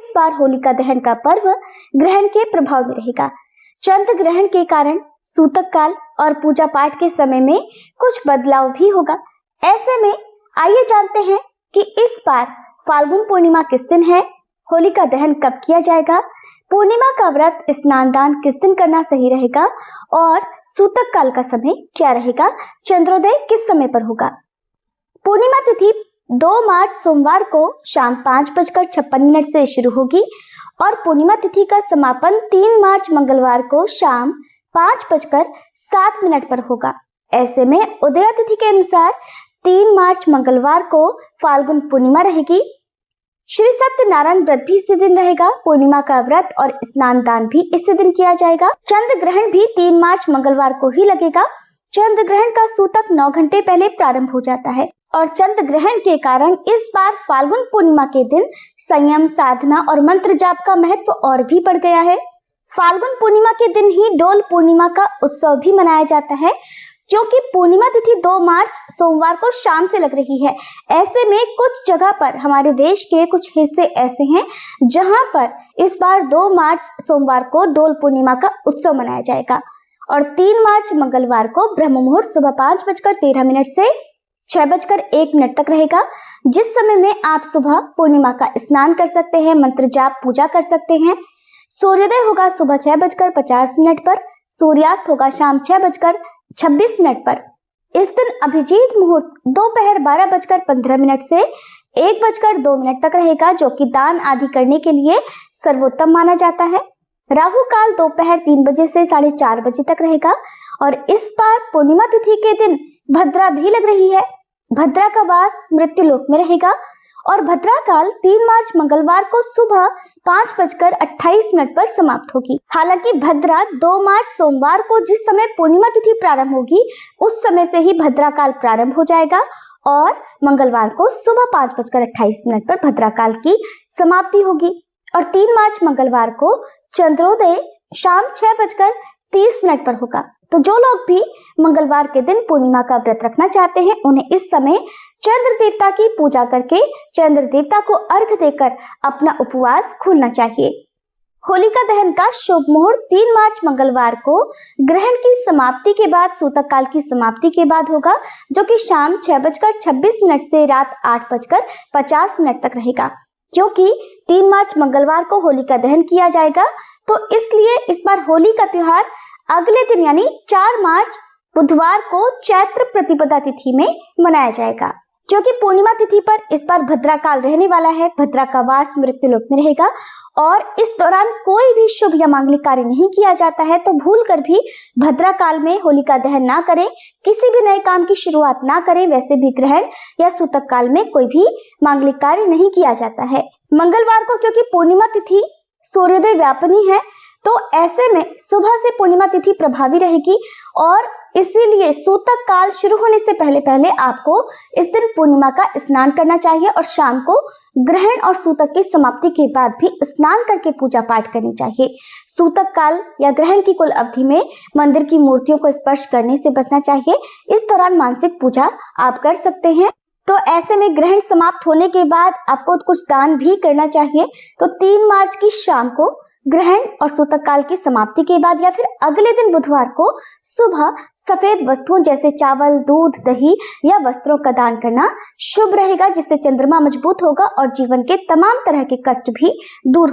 इस बार होलिका दहन का पर्व ग्रहण के प्रभाव में रहेगा। चंद्र ग्रहण के कारण सूतक काल और पूजा पाठ के समय में कुछ बदलाव भी होगा। ऐसे में आइए जानते हैं कि इस बार फाल्गुन पूर्णिमा किस दिन है, होलिका दहन कब किया जाएगा, पूर्णिमा का व्रत स्नान दान किस दिन करना सही रहेगा और सूतक काल का समय क्या रहेगा, चंद्रोदय किस समय पर होगा। पूर्णिमा तिथि 2 मार्च सोमवार को शाम 5:56 से शुरू होगी और पूर्णिमा तिथि का समापन 3 मार्च मंगलवार को शाम 5:07 पर होगा। ऐसे में उदया तिथि के अनुसार 3 मार्च मंगलवार को फाल्गुन पूर्णिमा रहेगी। श्री सत्यनारायण व्रत भी इसी दिन रहेगा। पूर्णिमा का व्रत और स्नान दान भी इसी दिन किया जाएगा। चंद्र ग्रहण भी 3 मार्च मंगलवार को ही लगेगा। चंद्र ग्रहण का सूतक 9 घंटे पहले प्रारंभ हो जाता है और चंद्र ग्रहण के कारण इस बार फाल्गुन पूर्णिमा के दिन संयम, साधना और मंत्र जाप का महत्व और भी बढ़ गया है। फाल्गुन पूर्णिमा के दिन ही डोल पूर्णिमा का उत्सव भी मनाया जाता है, क्योंकि पूर्णिमा तिथि 2 मार्च सोमवार को शाम से लग रही है। ऐसे में कुछ जगह पर हमारे देश के कुछ हिस्से ऐसे हैं जहां पर इस बार 2 मार्च सोमवार को डोल पूर्णिमा का उत्सव मनाया जाएगा और 3 मार्च मंगलवार को ब्रह्म मुहूर्त सुबह 5:13 से 6:01 तक रहेगा, जिस समय में आप सुबह पूर्णिमा का स्नान कर सकते हैं, मंत्र जाप पूजा कर सकते हैं। सूर्योदय होगा सुबह 6:50 पर, सूर्यास्त होगा शाम 6:26 पर। इस दिन अभिजीत मुहूर्त दोपहर 12:15 से 1:02 तक रहेगा, जो कि दान आदि करने के लिए सर्वोत्तम माना जाता है। राहु काल दोपहर 3 बजे से 4:30 बजे तक रहेगा और इस बार पूर्णिमा तिथि के दिन भद्रा भी लग रही है। भद्रा का वास मृत्यु लोक में रहेगा और भद्रा काल 3 मार्च मंगलवार को सुबह 5:28 पर समाप्त होगी। हालांकि भद्रा 2 मार्च सोमवार को जिस समय पूर्णिमा तिथि प्रारंभ होगी उस समय से ही भद्रा काल प्रारंभ हो जाएगा और मंगलवार को सुबह 5:28 पर भद्रा काल की समाप्ति होगी और 3 मार्च मंगलवार को चंद्रोदय शाम 6:30 पर होगा। तो जो लोग भी मंगलवार के दिन पूर्णिमा का व्रत रखना चाहते हैं उन्हें इस समय चंद्र देवता की पूजा करके चंद्र देवता को अर्घ देकर अपना उपवास खोलना चाहिए। होलिका दहन का शुभ मुहूर्त 3 मार्च मंगलवार को ग्रहण की समाप्ति के बाद सूतक काल की समाप्ति के बाद होगा, जो कि शाम 6:26 से रात 8:50 तक रहेगा। क्योंकि 3 मार्च मंगलवार को होलिका दहन किया जाएगा तो इसलिए इस बार होली का त्योहार अगले दिन यानी 4 मार्च बुधवार को चैत्र प्रतिपदा तिथि में मनाया जाएगा। क्योंकि पूर्णिमा तिथि पर इस बार भद्रा काल रहने वाला है, भद्रा का वास मृत्यु लोक में रहेगा और इस दौरान कोई भी शुभ या मांगलिक कार्य नहीं किया जाता है, तो भूल कर भी भद्रा काल में होलिका दहन ना करें, किसी भी नए काम की शुरुआत ना करें। वैसे भी ग्रहण या सूतक काल में कोई भी मांगलिक कार्य नहीं किया जाता है। मंगलवार को क्योंकि पूर्णिमा तिथि सूर्योदय व्यापिनी है, तो ऐसे में सुबह से पूर्णिमा तिथि प्रभावी रहेगी और इसीलिए सूतक काल शुरू होने से पहले पहले आपको इस दिन पूर्णिमा का स्नान करना चाहिए और शाम को ग्रहण और सूतक की समाप्ति के बाद भी स्नान करके पूजा पाठ करनी चाहिए। सूतक काल या ग्रहण की कुल अवधि में मंदिर की मूर्तियों को स्पर्श करने से बचना चाहिए। इस दौरान मानसिक पूजा आप कर सकते हैं। तो ऐसे में ग्रहण समाप्त होने के बाद आपको कुछ दान भी करना चाहिए। तो 3 मार्च की शाम को ग्रहण और सूतक काल की समाप्ति के बाद या फिर अगले दिन बुधवार को सुबह सफेद वस्तुओं जैसे चावल, दूध, दही या वस्त्रों का दान करना शुभ रहेगा, जिससे चंद्रमा मजबूत होगा और जीवन के तमाम तरह के कष्ट भी दूर